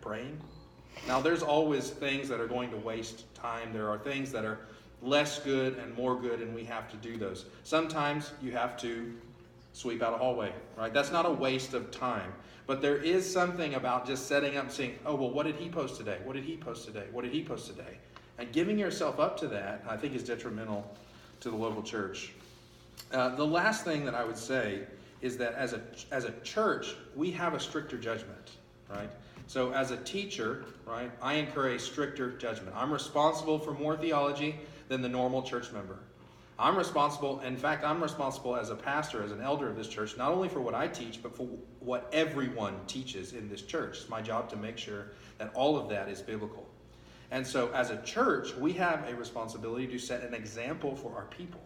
praying. Now, there's always things that are going to waste time. There are things that are less good and more good, and we have to do those. Sometimes you have to sweep out a hallway, right? That's not a waste of time. But there is something about just setting up and saying, oh, well, what did he post today? What did he post today? What did he post today? And giving yourself up to that, I think, is detrimental to the local church. The last thing that I would say is that as a church, we have a stricter judgment, right? So as a teacher, right, I incur a stricter judgment. I'm responsible for more theology than the normal church member. I'm responsible as a pastor, as an elder of this church, not only for what I teach, but for what everyone teaches in this church. It's my job to make sure that all of that is biblical. And so as a church, we have a responsibility to set an example for our people.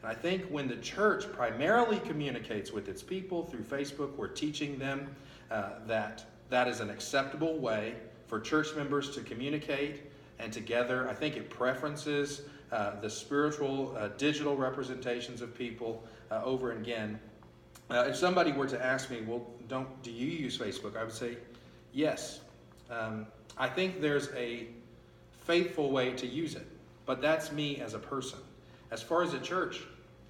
And I think when the church primarily communicates with its people through Facebook, we're teaching them that is an acceptable way for church members to communicate. And together, I think it preferences the spiritual, digital representations of people over and again. If somebody were to ask me, well, do you use Facebook? I would say, yes. I think there's a faithful way to use it, but that's me as a person. As far as a church,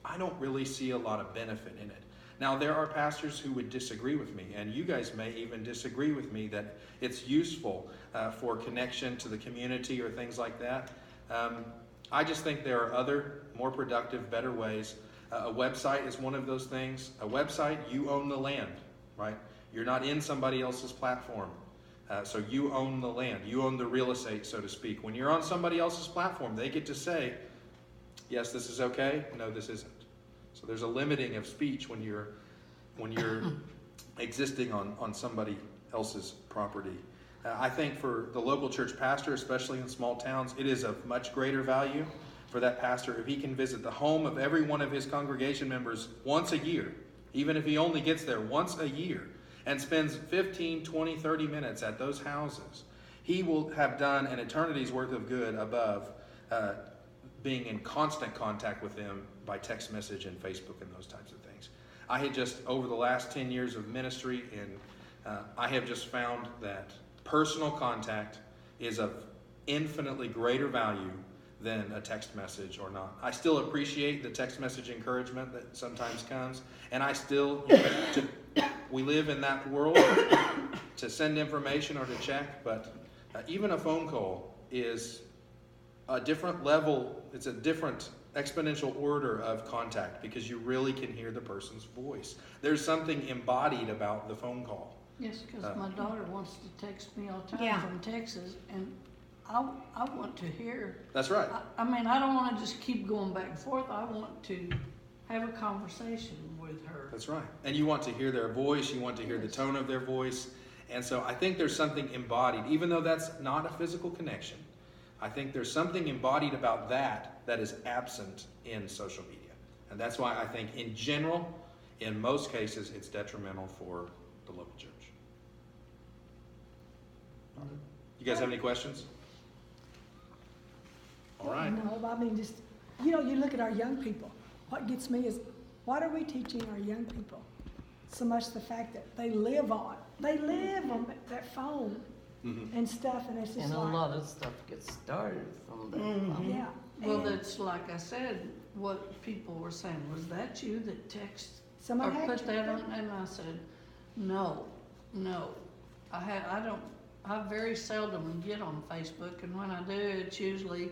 I don't really see a lot of benefit in it. Now, there are pastors who would disagree with me, and you guys may even disagree with me that it's useful for connection to the community or things like that. I just think there are other, more productive, better ways. A website is one of those things. A website, you own the land, right? You're not in somebody else's platform. So you own the land. You own the real estate, so to speak. When you're on somebody else's platform, they get to say, yes, this is okay. No, this isn't. So there's a limiting of speech when you're existing on somebody else's property. I think for the local church pastor, especially in small towns, it is of much greater value for that pastor if he can visit the home of every one of his congregation members once a year, even if he only gets there once a year, and spends 15, 20, 30 minutes at those houses. He will have done an eternity's worth of good above being in constant contact with them by text message and Facebook and those types of things. I had just, over the last 10 years of ministry, and I have just found that personal contact is of infinitely greater value than a text message or not. I still appreciate the text message encouragement that sometimes comes, and I still, we live in that world to send information or to check, but even a phone call is a different level, it's a different exponential order of contact because you really can hear the person's voice. There's something embodied about the phone call. Yes, because my daughter wants to text me all the time from Texas, and I want to hear. That's right. I mean, I don't want to just keep going back and forth. I want to have a conversation with her. That's right. And you want to hear their voice. You want to hear the tone of their voice. And so I think there's something embodied, even though that's not a physical connection. I think there's something embodied about that is absent in social media. And that's why I think in general, in most cases, it's detrimental for the local church. All right. You guys have any questions? All right. No, I mean, just, you look at our young people. What gets me is, what are we teaching our young people? So much the fact that they live on that phone and stuff, and it's just and a like, lot of stuff gets started from that phone. yeah. Well, and that's like I said, what people were saying, was that you that text somebody or had put to- that on? And I said, no. I very seldom get on Facebook, and when I do, it's usually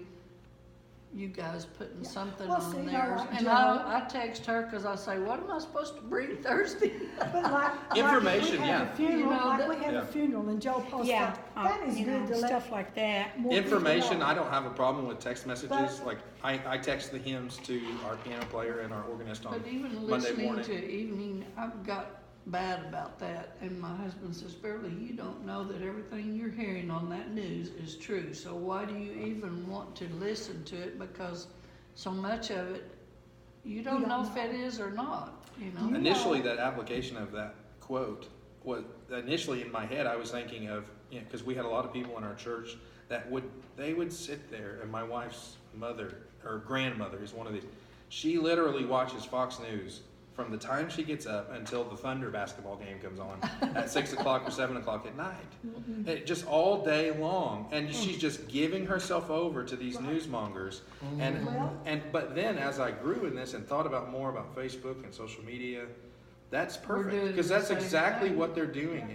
you guys putting something Well, on see, there. like And Joe- I text her because I say, what am I supposed to bring Thursday? But like Information, we have yeah. a funeral, You know, like we have Yeah. a funeral, and Joe posts Yeah, that is good to let stuff like that. more people Information, know. I don't have a problem with text messages. But- Like I text the hymns to our piano player and our organist on But even Monday listening morning. to evening, I've got bad about that. And my husband says, Beverly, you don't know that everything you're hearing on that news is true. So why do you even want to listen to it? Because so much of it, you don't know if it is or not, you know? Initially, that application of that quote was initially in my head. I was thinking of, because we had a lot of people in our church that would sit there, and my wife's mother or grandmother is one of these. She literally watches Fox News from the time she gets up until the Thunder basketball game comes on at 6 o'clock or 7 o'clock at night. Just all day long. And she's just giving herself over to these newsmongers. But then as I grew in this and thought about more about Facebook and social media, that's perfect, because that's exactly what they're doing.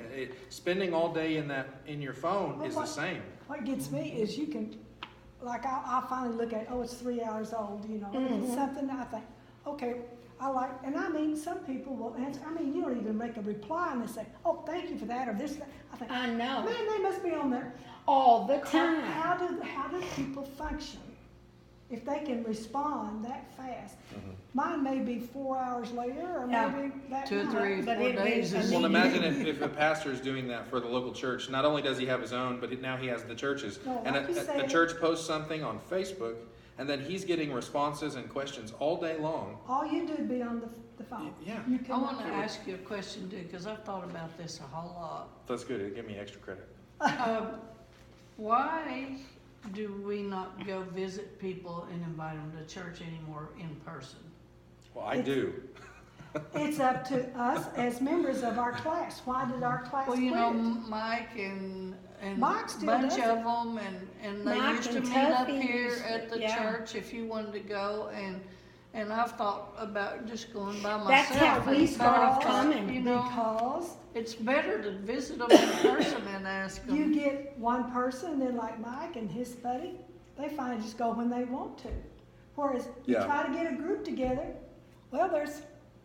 Spending all day in your phone is the same. What gets me is you can, like I'll finally look at, it's 3 hours old, you know. It's something that I think, okay, I like, and I mean, some people will answer, you don't even make a reply and they say, oh, thank you for that, or this, that. I think, I know. man, they must be on there All the time. How do people function if they can respond that fast? Mine may be 4 hours later, or maybe that 2 or night. 3 or But 4 it days. is- is- Well, imagine if a pastor is doing that for the local church. Not only does he have his own, but now he has the church's. No, And like you a said- church posts something on Facebook, and then he's getting responses and questions all day long. All you do is be on the phone. Yeah. You I cannot want to do it. ask you a question too, because I've thought about this a whole lot. That's good. It'll give me extra credit. Why do we not go visit people and invite them to church anymore in person? Well, I do. It's up to us as members of our class. Why did our class Well, quit? you know, Mike and Mike still bunch does of it. them, and they Mike used to and meet up Tuffy here used to- at the yeah. church if you wanted to go, and I've thought about just going by myself. That's how we and started talk, coming. You know, Because it's better to visit them in person and ask them. you get one person, and then like Mike and his buddy, they finally just go when they want to. Whereas you Yeah. try to get a group together, well, there's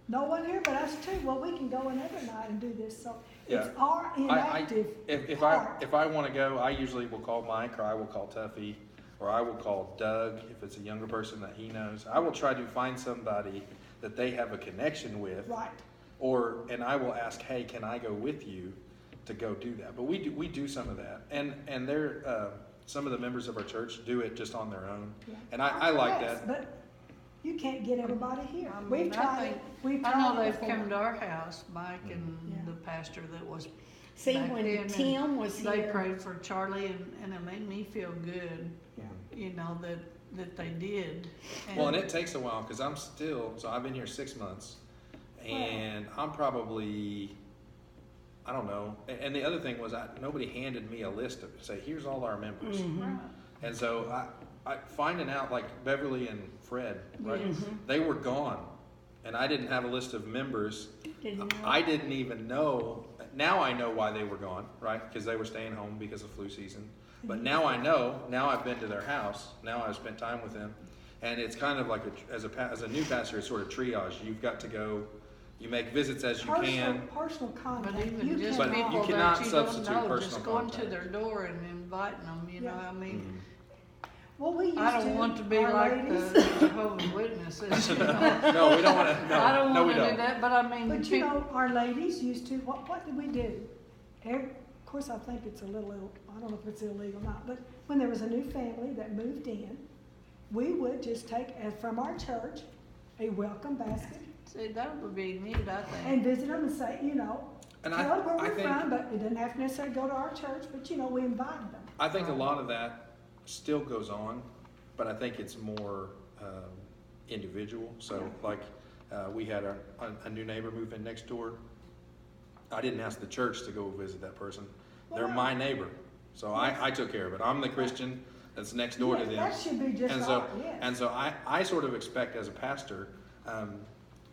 no one here but us two. Well, we can go another night and do this. So it's Yeah. our inactive If part. I want to go, I usually will call Mike, or I will call Tuffy, or I will call Doug if it's a younger person that he knows. I will try to find somebody that they have a connection with, Right. and I will ask, hey, can I go with you to go do that? But we do some of that, and they're some of the members of our church do it just on their own, Yeah. and I like Yes, that. But you can't get everybody here. I mean, We've I tried think- it. We've I tried know it they've before. come to our house, Mike and Yeah. the pastor that was See, back when then, and Tim was they here, prayed for Charlie, and it made me feel good, Yeah. you know, that they did. Well, and it takes a while, because I've been here 6 months, and I'm probably, I don't know. And the other thing was, nobody handed me a list of, say, here's all our members. Right. And so I finding out, like Beverly and Fred, right? Yes. They were gone, and I didn't have a list of members. didn't know. I didn't even know. Now I know why they were gone, right? Because they were staying home because of flu season. But now I know. Now I've been to their house. Now I've spent time with them, and it's kind of like as a new pastor, it's sort of triage. You've got to go. You make visits as you can. Personal contact. But even You just But cannot- you people cannot that you don't substitute know, personal just going to contact. their door and inviting them, you know, Yeah. I mean, Well, we used I don't want to be our like the ladies. Jehovah's Witnesses, you know. No, we don't want to. I don't No, we want to do don't. that, but I mean, But you people, know, our ladies used to, what did we do? Of course, I think it's a little, I don't know if it's illegal or not, but when there was a new family that moved in, we would just take, from our church, a welcome basket see, that would be neat, I think. and visit them and say, you know, And tell them where I we're think from, but it doesn't have to necessarily go to our church, but you know, we invited them. I think a lot of that still goes on, but I think it's more individual. So, like, we had a new neighbor move in next door. I didn't ask the church to go visit that person. They're Well, my neighbor, so I took care of it. I'm the Christian that's next door to Yeah, them. that should be just And so, right, yes. and so I sort of expect as a pastor,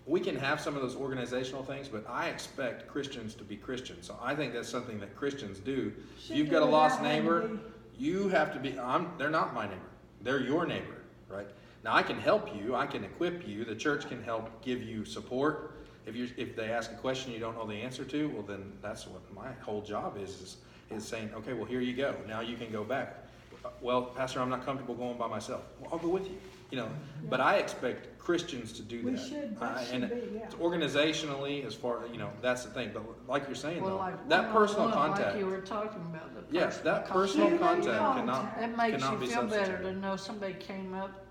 we can have some of those organizational things, but I expect Christians to be Christians. So I think that's something that Christians do. If Should you've do got a without lost having to neighbor, be- you have to be, they're not my neighbor. They're your neighbor, right? Now I can help you, I can equip you, the church can help give you support. If they ask a question you don't know the answer to, well then that's what my whole job is saying, okay, well here you go. Now you can go back. Well, Pastor, I'm not comfortable going by myself. Well, I'll go with you. You know, but I expect Christians to do We that. should, that And should be, yeah. organizationally, as far, that's the thing. But like you're saying, Well, though, like that personal one-on-one, contact. like you were talking about, the Yes, that personal Human contact contact. It makes cannot you be feel better substituted. to know somebody came up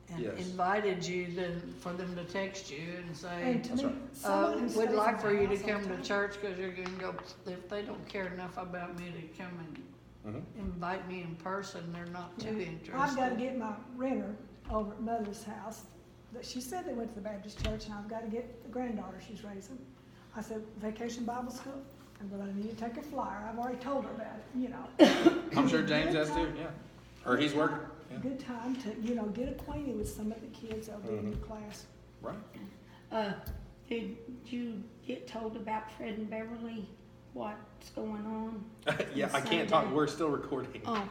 and Yes. invited you than for them to text you and say, And to That's me, right. someone who we'd stays like in for the you to house all come the to time. church because you're gonna go, if they don't care enough about me to come and Mhm. invite me in person, they're not too Yeah. interested. I've got to get my renter over at Mother's house she said they went to the Baptist church, and I've got to get the granddaughter she's raising. I said, Vacation Bible School, and we're gonna need to take a flyer. I've already told her about it, you know. I'm sure James has too, yeah. Or he's working, yeah. Good time to, you know, get acquainted with some of the kids that'll be in your class. Right. Did you get told about Fred and Beverly, what's going on? Yeah, I can't Sunday? talk, we're still recording. Oh,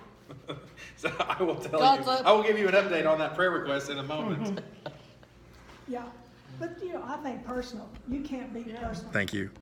So I will tell God's you, up. I will give you an update on that prayer request in a moment. Yeah, but, you know, I think personal, you can't beat personal. Thank you.